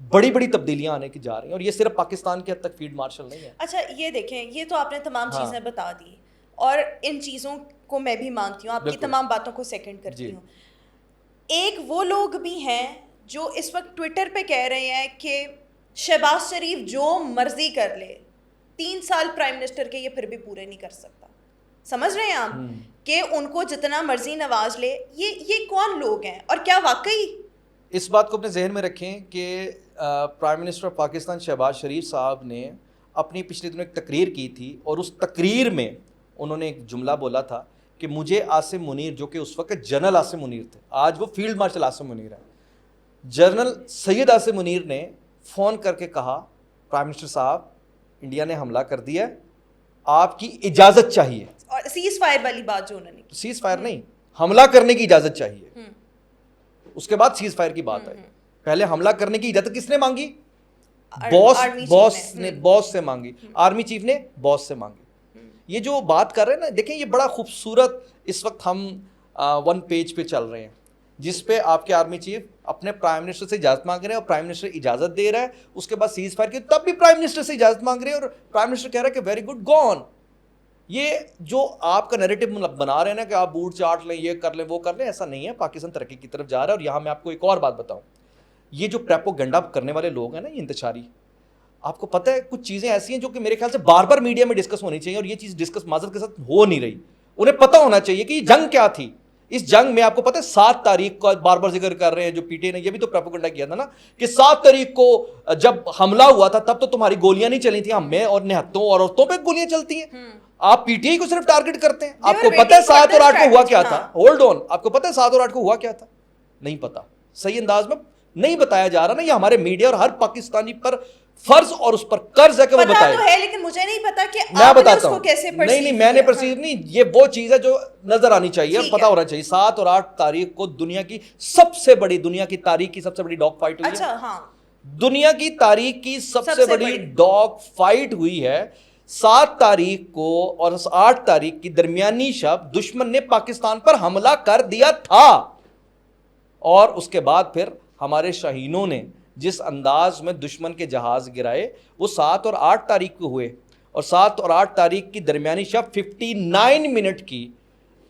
بڑی بڑی تبدیلیاں آنے کی جا رہی ہیں, اور یہ صرف پاکستان کے حد تک فیلڈ مارشل نہیں ہے. اچھا یہ دیکھیں, یہ تو آپ نے تمام چیزیں بتا دی, اور ان چیزوں کو میں بھی مانتی ہوں, آپ کی تمام باتوں کو سیکنڈ کرتی ہوں. ایک وہ لوگ بھی ہیں جو اس وقت ٹویٹر پہ کہہ رہے ہیں کہ شہباز شریف جو مرضی کر لے, 3 سال پرائم منسٹر کے یہ پھر بھی پورے نہیں کر سکتا. سمجھ رہے ہیں آپ کہ ان کو جتنا مرضی نواز لے, یہ کون لوگ ہیں, اور کیا واقعی اس بات کو اپنے ذہن میں رکھیں کہ prime minister of Pakistan Shehbaz Sharif صاحب نے اپنی پچھلے دنوں ایک تقریر کی تھی, اور اس تقریر میں انہوں نے ایک جملہ بولا تھا کہ مجھے عاصم منیر, جو کہ اس وقت جنرل عاصم منیر تھے, آج وہ فیلڈ مارشل عاصم منیر ہیں, جنرل سید عاصم منیر نے فون کر کے کہا پرائم منسٹر صاحب انڈیا نے حملہ کر دیا ہے, آپ کی اجازت چاہیے. اور سیز فائر والی بات جو انہوں نے, سیز فائر نہیں, حملہ کرنے کی اجازت چاہیے. اس کے بعد سیز فائر کی بات آئی. پہلے حملہ کرنے کی اجازت کس نے مانگی؟ باس سے مانگی, آرمی چیف نے باس سے مانگی. یہ جو بات کر رہے ہیں نا, دیکھیں یہ بڑا خوبصورت اس وقت ہم ون پیج پہ چل رہے ہیں, جس پہ آپ کے آرمی چیف اپنے پرائم منسٹر سے اجازت مانگ رہے ہیں, اور پرائم منسٹر اجازت دے رہا ہے. اس کے بعد سیز فائر کی, تب بھی پرائم منسٹر سے اجازت مانگ رہے ہیں, اور پرائم منسٹر کہہ رہا ہے کہ ویری گڈ گو آن. یہ جو آپ کا نیریٹو بنا رہے ہیں نا کہ آپ بوٹ چاٹ لیں, یہ کر لیں, وہ کر لیں, ایسا نہیں ہے. پاکستان ترقی کی طرف جا رہا ہے. اور یہاں میں آپ کو ایک اور بات بتاؤں, یہ جو پریپوگنڈا کرنے والے لوگ ہیں نا, یہ انتشاری, آپ کو پتہ ہے کچھ چیزیں ایسی ہیں جو کہ میرے خیال سے بار بار میڈیا میں ڈسکس ہونی چاہیے, اور یہ چیز ڈسکس معذرت کے ساتھ ہو نہیں رہی. انہیں پتہ ہونا چاہیے کہ یہ جنگ کیا تھی. اس جنگ میں آپ کو پتہ ہے 7 تاریخ کو بار بار ذکر کر رہے ہیں جو پی ٹی نے, یہ بھی تو پریپوگنڈا کیا تھا نا کہ 7 تاریخ کو جب حملہ ہوا تھا تب تو تمہاری گولیاں نہیں چلی تھیں, ہم میں اور نہتوں اور عورتوں پہ گولیاں چلتی ہیں. آپ پی ٹی آئی کو صرف ٹارگٹ کرتے ہیں. آپ کو پتہ ہے 7 اور 8 کو ہوا کیا تھا؟ ہولڈ آن, آپ کو پتہ ہے 7 اور 8 کو ہوا کیا تھا؟ نہیں پتا, صحیح انداز میں نہیں بتایا جا رہا نا. یہ ہمارے میڈیا اور ہر پاکستانی پر فرض اور اس پر قرض ہے کہ وہ بتائے. پتہ تو ہے لیکن مجھے نہیں پتا کہ میں آپ نے بتاتا اس کو ہوں. کیسے پرسیو نہیں میں نے پرسیو نہیں, یہ وہ چیز ہے جو نظر آنی چاہیے اور پتہ ہونا چاہیے. 7 اور 8 تاریخ کو دنیا کی سب سے بڑی, دنیا کی تاریخ کی سب سے بڑی ڈاگ فائٹ ہوئی ہے. اچھا ہاں, دنیا کی تاریخ کی سب سے بڑی ڈاگ فائٹ ہوئی ہے. 7 تاریخ کو اور 8 تاریخ کی درمیانی شب دشمن نے پاکستان پر حملہ کر دیا تھا, اور اس کے بعد پھر ہمارے شاہینوں نے جس انداز میں دشمن کے جہاز گرائے وہ 7 اور 8 تاریخ کو ہوئے. اور 7 اور 8 تاریخ کی درمیانی شب 59 منٹ کی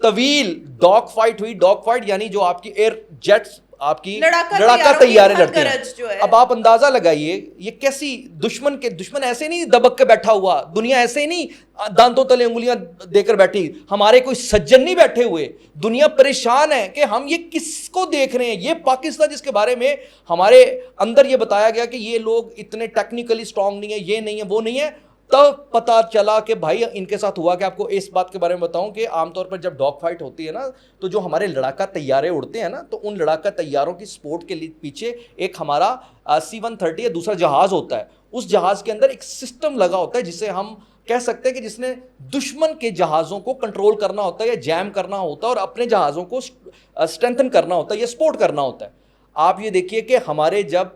طویل ڈاگ فائٹ ہوئی. ڈاگ فائٹ یعنی جو آپ کی ایئر جیٹس, آپ کی لڑاکا طیارے لڑتے ہیں. اب آپ اندازہ لگائیے یہ کیسی دشمن ایسے نہیں دبک کے بیٹھا ہوا, دنیا ایسے ہی نہیں دانتوں تلے انگلیاں دے کر بیٹھی, ہمارے کوئی سجن نہیں بیٹھے ہوئے. دنیا پریشان ہے کہ ہم یہ کس کو دیکھ رہے ہیں. یہ پاکستان جس کے بارے میں ہمارے اندر یہ بتایا گیا کہ یہ لوگ اتنے ٹیکنیکلی اسٹرانگ نہیں ہے, یہ نہیں ہے, وہ نہیں ہے, تب پتہ چلا کہ بھائی ان کے ساتھ ہوا کہ آپ کو اس بات کے بارے میں بتاؤں کہ عام طور پر جب ڈاگ فائٹ ہوتی ہے نا تو جو ہمارے لڑاکا طیارے اڑتے ہیں نا, تو ان لڑاکا طیاروں کی سپورٹ کے پیچھے ایک ہمارا C-130 یا دوسرا جہاز ہوتا ہے. اس جہاز کے اندر ایک سسٹم لگا ہوتا ہے جسے ہم کہہ سکتے ہیں کہ جس نے دشمن کے جہازوں کو کنٹرول کرنا ہوتا ہے یا جیم کرنا ہوتا ہے اور اپنے جہازوں کو اسٹرینتھن کرنا ہوتا ہے یا سپورٹ کرنا ہوتا ہے. آپ یہ دیکھیے کہ ہمارے جب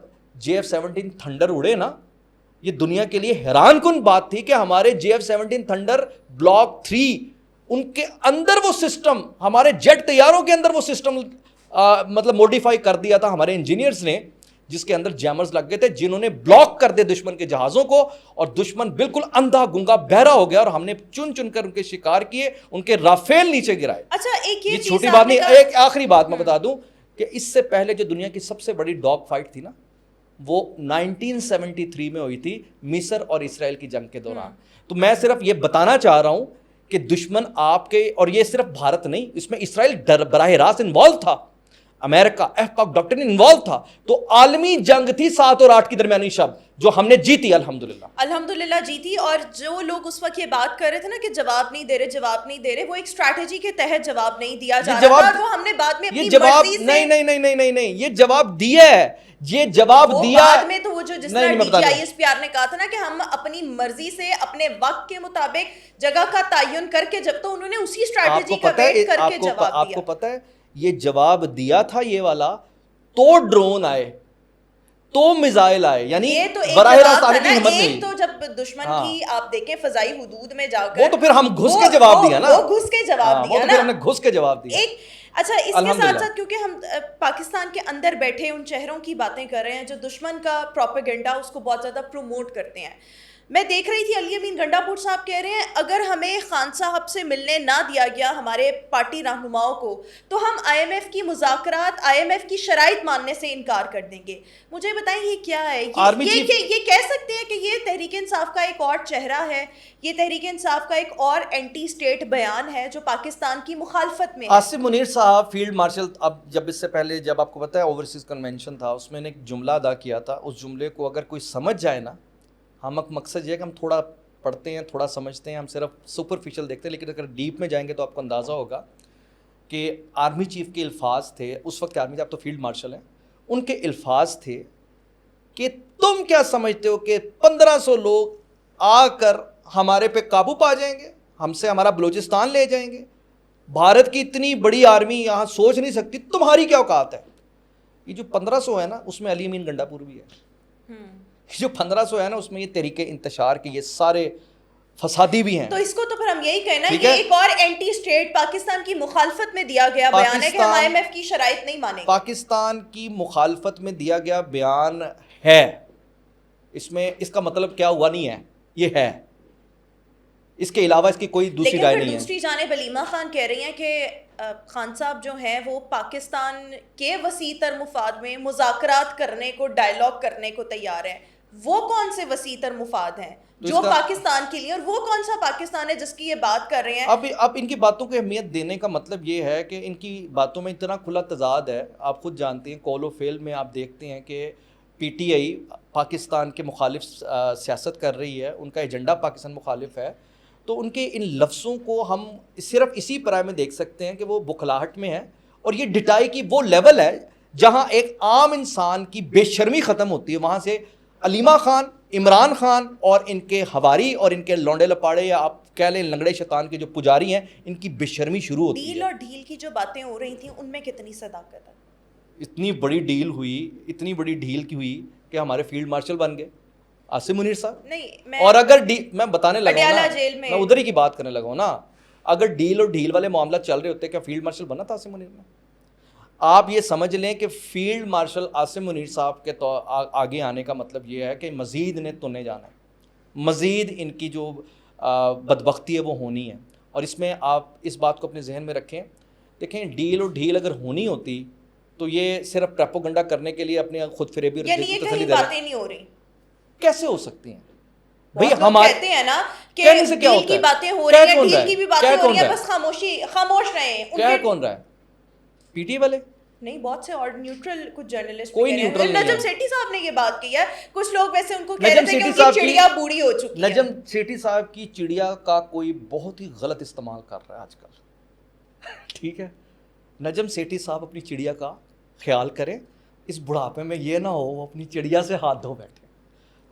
JF-17 تھنڈر اڑے نا, یہ دنیا کے لیے حیران کن بات تھی کہ ہمارے JF-17 تھنڈر بلاک 3 ان کے اندر وہ سسٹم, ہمارے جیٹ طیاروں کے اندر وہ سسٹم مطلب موڈیفائی کر دیا تھا ہمارے انجینئرز نے, جس کے اندر جیمرز لگ گئے تھے جنہوں نے بلاک کر دے دشمن کے جہازوں کو, اور دشمن بالکل اندھا گنگا بہرا ہو گیا, اور ہم نے چن چن کر ان کے شکار کیے, ان کے رافیل نیچے گرائے. اچھا ایک یہ چھوٹی بات نہیں. ایک آخری بات میں بتا دوں کہ اس سے پہلے جو دنیا کی سب سے بڑی ڈاگ فائٹ تھی نا, وہ 1973 میں ہوئی تھی مصر اور اسرائیل کی جنگ کے دوران. تو میں صرف یہ بتانا چاہ رہا ہوں کہ دشمن آپ کے, اور یہ صرف بھارت نہیں, اس میں اسرائیل براہ راست انوالو تھا, امریکہ پاک ڈاکٹر انوالو تھا. تو عالمی جنگ تھی 7 اور 8 کی درمیانی شب جو ہم نے جیتی, الحمدللہ جیتی. اور جو لوگ اس وقت یہ بات کر رہے تھے نا کہ جواب نہیں دے رہے, وہ ایک اسٹریٹجی کے تحت جواب نہیں دیا جا رہا تھا, وہ ہم نے بعد میں اپنی مرضی سے نہیں یہ جواب دیا ہے. یہ جواب دیا بعد میں, تو وہ جو جس طرح DGISPR نے کہا تھا نا کہ ہم اپنی مرضی سے اپنے وقت کے مطابق جگہ کا تعین کر کے, جب تو انہوں نے اسی اسٹریٹجی کا ویٹ کر کے جواب دیا. آپ کو پتہ ہے یہ جواب دیا تھا یہ والا, تو ڈرون آئے, تو میزائل آئے, یعنی یہ تو ایک براہ راست جواب آنے تھا کی نا, ہمت نہیں. ایک تو جب دشمن کی آپ دیکھیں فضائی حدود میں جا کر, وہ تو پھر ہم گھس کے جواب دیا نا, وہ گھس کے جواب دیا نا, وہ تو پھر ہم نے گھس کے جواب دیا. ایک اچھا اس کے ساتھ ساتھ کیونکہ ہم پاکستان کے اندر بیٹھے ان چہروں کی باتیں کر رہے ہیں جو دشمن کا پروپیگنڈا اس کو بہت زیادہ پروموٹ کرتے ہیں. میں دیکھ رہی تھی علی امین گنڈا پور صاحب کہہ رہے ہیں اگر ہمیں خان صاحب سے ملنے نہ دیا گیا ہمارے پارٹی رہنماؤں کو تو ہم آئی ایم ایف کی مذاکرات, آئی ایم ایف کی شرائط ماننے سے انکار کر دیں گے. مجھے بتائیں یہ کیا ہے, یہ کہہ سکتے ہیں کہ یہ تحریک انصاف کا ایک اور چہرہ ہے, یہ تحریک انصاف کا ایک اور اینٹی اسٹیٹ بیان ہے جو پاکستان کی مخالفت میں ہے. عاصم منیر صاحب فیلڈ مارشل, اب جب اس سے پہلے جب آپ کو پتہ ہے اوورسیز کنونشن تھا, اس میں نے ایک جملہ ادا کیا تھا, اس جملے کو اگر کوئی سمجھ جائے نا, ہم مقصد یہ ہے کہ ہم تھوڑا پڑھتے ہیں, تھوڑا سمجھتے ہیں, ہم صرف سپرفیشل دیکھتے ہیں, لیکن اگر ڈیپ میں جائیں گے تو آپ کو اندازہ ہوگا کہ آرمی چیف کے الفاظ تھے اس وقت, آرمی چیف تو فیلڈ مارشل ہیں, ان کے الفاظ تھے کہ تم کیا سمجھتے ہو کہ 1500 لوگ آ کر ہمارے پہ قابو پا جائیں گے, ہم سے ہمارا بلوچستان لے جائیں گے, بھارت کی اتنی بڑی آرمی یہاں سوچ نہیں سکتی, تمہاری کیا اوقات ہے. یہ جو 1500 ہے نا اس میں علی امین گنڈا پور بھی ہے, جو 1500 ہے نا اس میں یہ تحریک انتشار کے یہ سارے فسادی بھی ہیں. تو اس کو تو پھر ہم یہی کہنا ہے, یہ ایک اور اینٹی اسٹیٹ پاکستان کی مخالفت میں دیا گیا بیان ہے کہ ہم آئی ایم ایف کی شرائط نہیں مانیں گے. پاکستان کی مخالفت میں دیا گیا بیان ہے, اس میں اس کا مطلب کیا ہوا نہیں ہے, یہ ہے, اس کے علاوہ اس کی کوئی دوسری رائے نہیں ہے. لیکن دوسری جانب علیمہ خان کہہ رہی ہیں کہ خان صاحب جو ہیں وہ پاکستان کے وسیع تر مفاد میں مذاکرات کرنے کو, ڈائلاگ کرنے کو تیار ہیں. وہ کون سے وسیع تر مفاد ہیں جو پاکستان کے لیے, اور وہ کون سا پاکستان ہے جس کی یہ بات کر رہے ہیں؟ اب ان کی باتوں کو اہمیت دینے کا مطلب یہ ہے کہ ان کی باتوں میں اتنا کھلا تضاد ہے. آپ خود جانتے ہیں کول و فیل میں آپ دیکھتے ہیں کہ پی ٹی آئی پاکستان کے مخالف سیاست کر رہی ہے, ان کا ایجنڈا پاکستان مخالف ہے, تو ان کے ان لفظوں کو ہم صرف اسی پرائے میں دیکھ سکتے ہیں کہ وہ بکھلاہٹ میں ہے, اور یہ ڈٹائی کی وہ لیول ہے جہاں ایک عام انسان کی بے شرمی ختم ہوتی ہے, وہاں سے علیمہ خان, عمران خان اور ان کے ہواری اور ان کے لونڈے لپاڑے یا آپ کہہ لیں لنگڑے شیطان کے جو پجاری ہیں, ان کی بے شرمی شروع ہوتی ہے. ڈیل اور ڈھیل کی جو باتیں ہو رہی تھیں ان میں کتنی صداقت ہے؟ اتنی بڑی ڈیل ہوئی, اتنی بڑی ڈیل کی ہوئی کہ ہمارے فیلڈ مارشل بن گئے عاصم منیر صاحب. نہیں, اور اگر میں بتانے لگا پٹیالہ نا, جیل میں میں ادھر ہی کی بات کرنے لگا ہوں نا, اگر ڈیل اور ڈھیل والے معاملات چل رہے ہوتے کیا فیلڈ مارشل بنا تھا عاصم منیر نے؟ آپ یہ سمجھ لیں کہ فیلڈ مارشل عاصم منیر صاحب کے آگے آنے کا مطلب یہ ہے کہ مزید انہیں تننے جانا ہے, مزید ان کی جو بدبختی ہے وہ ہونی ہے. اور اس میں آپ اس بات کو اپنے ذہن میں رکھیں, دیکھیں ڈیل اور ڈھیل اگر ہونی ہوتی تو یہ صرف پروپیگنڈا کرنے کے لیے اپنی خود فریبی یعنی یہ کہیں باتیں نہیں ہو رہی, کیسے ہو سکتی ہیں بھئی؟ ہم کہتے ہیں نا کہ ڈیل کی باتیں ہو رہی ہیں, ڈیل کی بھی باتیں ہو رہی ہیں, بس خاموش رہے ہیں. کیا کون رہا ہے؟ پی ٹی والے نہیں, بہت سے اور نیوٹرل کچھ جرنلسٹ, کوئی نیوٹرل نہیں ہے. نجم سیٹھی صاحب نے یہ بات کی ہے, کچھ لوگ ویسے ان کو کہہ رہے تھے کہ ان کی چڑیا بوڑھی ہو چکی ہے. نجم سیٹھی صاحب کی چڑیا کا کوئی بہت ہی غلط استعمال کر رہا ہے آج کل, ٹھیک ہے. نجم سیٹھی صاحب اپنی چڑیا کا خیال کریں, اس بڑھاپے میں یہ نہ ہو وہ اپنی چڑیا سے ہاتھ دھو بیٹھے,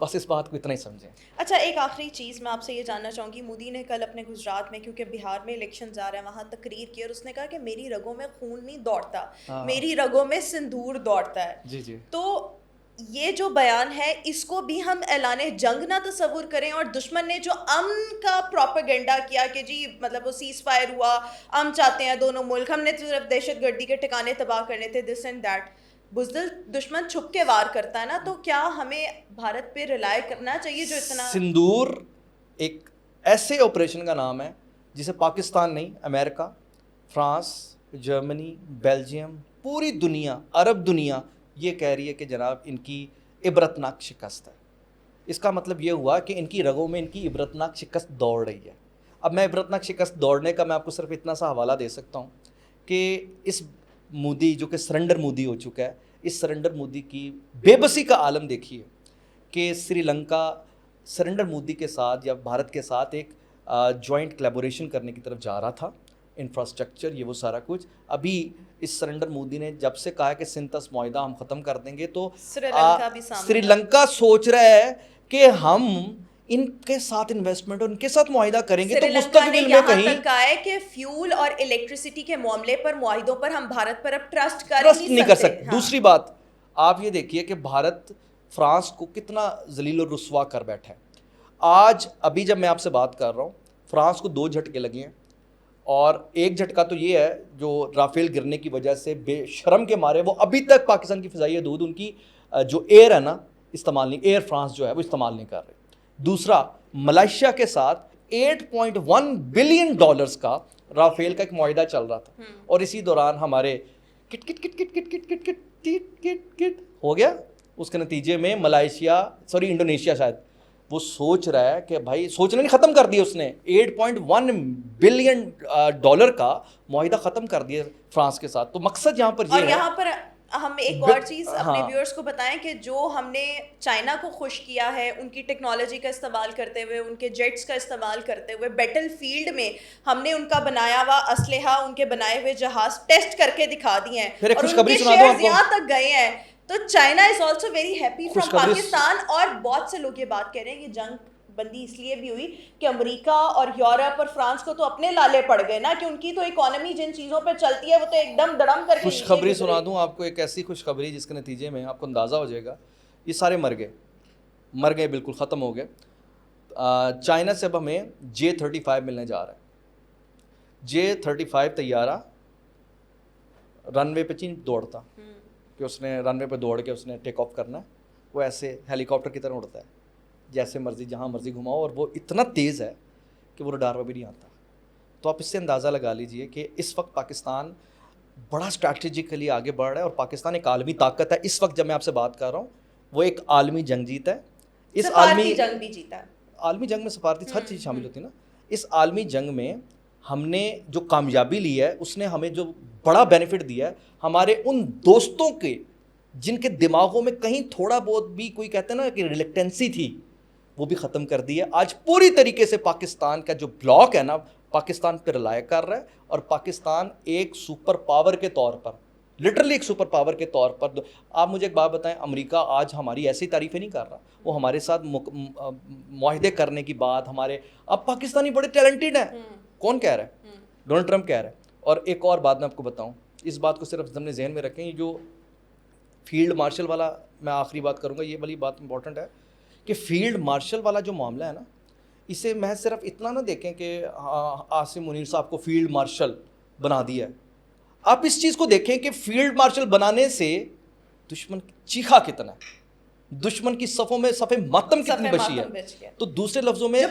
بس اس بات کو اتنا ہی سمجھیں. اچھا, ایک آخری چیز میں آپ سے یہ جاننا چاہوں گی, مودی نے کل اپنے گجرات میں, کیونکہ بہار میں الیکشنز آ رہے ہیں, وہاں تقریر کی اور اس نے کہا کہ میری رگوں میں خون نہیں دوڑتا, میری رگوں میں سندور دوڑتا ہے. جی جی. تو یہ جو بیان ہے اس کو بھی ہم اعلان جنگ نہ تصور کریں, اور دشمن نے جو امن کا پروپیگنڈا کیا کہ جی مطلب وہ سیز فائر ہوا, ہم چاہتے ہیں دونوں ملک, ہم نے صرف دہشت گردی کے ٹھکانے تباہ کرنے تھے, دس اینڈ دیٹ. بزدل دشمن چھپ کے وار کرتا ہے نا, تو کیا ہمیں بھارت پہ ریلائی کرنا چاہیے جو اتنا؟ سندور ایک ایسے آپریشن کا نام ہے جسے پاکستان نہیں, امریکہ, فرانس, جرمنی, بیلجیم, پوری دنیا, عرب دنیا یہ کہہ رہی ہے کہ جناب ان کی عبرتناک شکست ہے. اس کا مطلب یہ ہوا کہ ان کی رگوں میں ان کی عبرتناک شکست دوڑ رہی ہے. اب میں عبرتناک شکست دوڑنے کا میں آپ کو صرف اتنا سا حوالہ دے سکتا ہوں کہ اس مودی جو کہ سرنڈر مودی ہو چکا ہے, اس سرنڈر مودی کی بے بسی کا عالم دیکھیے کہ سری لنکا سرنڈر مودی کے ساتھ یا بھارت کے ساتھ ایک جوائنٹ کلیبوریشن کرنے کی طرف جا رہا تھا, انفراسٹرکچر یہ وہ سارا کچھ. ابھی اس سرنڈر مودی نے جب سے کہا کہ سنتس معاہدہ ہم ختم کر دیں گے, تو سری لنکا سوچ رہا ہے کہ ہم ان کے ساتھ انویسٹمنٹ اور ان کے ساتھ معاہدہ کریں گے تو مستقبل میں کہیں تک ہے کہ فیول اور الیکٹریسٹی کے معاملے پر معاہدوں پر ہم بھارت پر اب ٹرسٹ نہیں کر سکتے. دوسری بات آپ یہ دیکھیے کہ بھارت فرانس کو کتنا ذلیل و رسوا کر بیٹھا ہے. آج ابھی جب میں آپ سے بات کر رہا ہوں فرانس کو 2 جھٹکے لگے ہیں, اور ایک جھٹکا تو یہ ہے جو رافیل گرنے کی وجہ سے بے شرم کے مارے وہ ابھی تک پاکستان کی فضائی حدود ان کی جو ایئر ہے نا استعمال نہیں, ایئر فرانس جو ہے وہ استعمال نہیں کر رہے. دوسرا, ملائیشیا کے ساتھ $8.1 بلین کا رافیل کا ایک معاہدہ چل رہا تھا, اور اسی دوران ہمارے کٹ کٹ کٹ کٹ کٹ کٹ کٹ کٹ کٹ کٹ کٹ ہو گیا. اس کے نتیجے میں انڈونیشیا شاید وہ سوچ رہا ہے کہ بھائی سوچنا نہیں, ختم کر دیا اس نے. $8.1 بلین کا معاہدہ ختم کر دیا فرانس کے ساتھ. تو مقصد یہاں پر یہ ہے, اور یہاں پر ہم ایک اور چیز اپنے ویورز کو بتائیں کہ جو ہم نے چائنا کو خوش کیا ہے ان کی ٹیکنالوجی کا استعمال کرتے ہوئے, ان کے جیٹس کا استعمال کرتے ہوئے, بیٹل فیلڈ میں ہم نے ان کا بنایا ہوا اسلحہ, ان کے بنائے ہوئے جہاز ٹیسٹ کر کے دکھا دیے ہیں, اور ان کے شیئرز یہاں تک گئے ہیں. تو China is also very happy from Pakistan. اور بہت سے لوگ یہ بات کہہ رہے ہیں کہ جنگ بندی اس لیے بھی ہوئی کہ امریکہ اور یورپ اور فرانس کو تو اپنے لالے پڑ گئے نا, کہ ان کی تو اکانومی جن چیزوں پہ چلتی ہے وہ تو ایک دم دڑم کر کے. خوشخبری سنا دوں آپ کو, ایک ایسی خوشخبری جس کے نتیجے میں آپ کو اندازہ ہو جائے گا یہ سارے مر گئے بالکل ختم ہو گئے. چائنا سے اب ہمیں J-35 ملنے جا رہا ہے. J-35 طیارہ رن وے پہ دوڑتا کہ اس نے رن وے پہ دوڑ کے اس نے ٹیک آف کرنا ہے, وہ ایسے ہیلی کاپٹر کی طرح اڑتا ہے, جیسے مرضی جہاں مرضی گھماؤ, اور وہ اتنا تیز ہے کہ وہ رڈار پہ بھی نہیں آتا. تو آپ اس سے اندازہ لگا لیجئے کہ اس وقت پاکستان بڑا اسٹریٹجیکلی آگے بڑھ رہا ہے, اور پاکستان ایک عالمی طاقت ہے. اس وقت جب میں آپ سے بات کر رہا ہوں وہ ایک عالمی جنگ جیتا ہے. اس عالمی جنگ بھی جیتا ہے. عالمی جنگ میں سفارتی ہر چیز شامل ہوتی ہے نا. اس عالمی جنگ میں ہم نے جو کامیابی لی ہے اس نے ہمیں جو بڑا بینیفٹ دیا ہے, ہمارے ان دوستوں کے جن کے دماغوں میں کہیں تھوڑا بہت بھی کوئی کہتے ہیں نا کہ ریلیکٹنسی تھی, وہ بھی ختم کر دی ہے. آج پوری طریقے سے پاکستان کا جو بلاک ہے نا پاکستان پہ رلائے کر رہا ہے, اور پاکستان ایک سپر پاور کے طور پر, لٹرلی ایک سپر پاور کے طور پر. آپ مجھے ایک بات بتائیں, امریکہ آج ہماری ایسی تعریفیں نہیں کر رہا, وہ ہمارے ساتھ معاہدے کرنے کی بات ہمارے, اب پاکستانی بڑے ٹیلنٹڈ ہیں. کون کہہ رہا ہے؟ ڈونلڈ ٹرمپ کہہ رہا ہے. اور ایک اور بات میں آپ کو بتاؤں, اس بات کو صرف اپنے ذہن میں رکھیں, جو فیلڈ مارشل والا, میں آخری بات کروں گا, یہ والی بات امپورٹنٹ ہے کہ فیلڈ مارشل والا جو معاملہ ہے نا, اسے میں صرف اتنا نہ دیکھیں کہ عاصم منیر صاحب کو فیلڈ مارشل بنا دیا ہے. آپ اس چیز کو دیکھیں کہ فیلڈ مارشل بنانے سے دشمن چیخا کتنا ہے, دشمن کی صفوں میں صفے ماتم کتنی بچی ہے. تو دوسرے لفظوں میں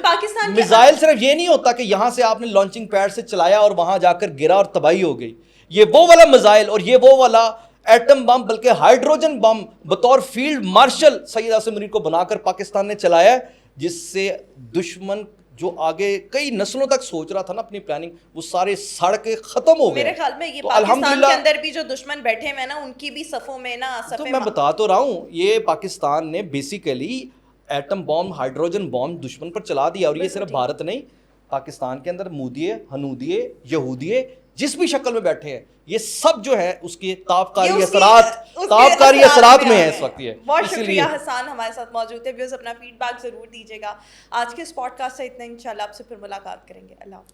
میزائل صرف یہ نہیں ہوتا کہ یہاں سے آپ نے لانچنگ پیڈ سے چلایا اور وہاں جا کر گرا اور تباہی ہو گئی. یہ وہ والا میزائل اور یہ وہ والا ایٹم بم, بلکہ ہائیڈروجن بم بطور فیلڈ مارشل سید عاصم منیر کو بنا کر پاکستان نے چلایا ہے, جس سے دشمن جو آگے کئی نسلوں تک سوچ رہا تھا نا اپنی پلاننگ, وہ سارے سڑ کے ختم ہو گئے. میرے خیال میں یہ پاکستان کے اندر بھی جو دشمن بیٹھے ہوئے نا ان کی بھی صفوں میں نا تو میں بتا تو رہا ہوں, یہ پاکستان نے بیسیکلی ایٹم بم ہائیڈروجن بم دشمن پر چلا دیا. اور یہ صرف بھارت نہیں, پاکستان کے اندر مودیے, ہنودیے, یہودیے جس بھی شکل میں بیٹھے ہیں, یہ سب جو ہے اس کے تابکاری اثرات میں ہے اس وقت. یہ بہت شکریہ حسان ہمارے ساتھ موجود تھے. ویوز اپنا فیڈ بیک ضرور دیجیے گا. آج کے اس پوڈ کاسٹ سے اتنا, انشاءاللہ آپ سے پھر ملاقات کریں گے. اللہ حافظ.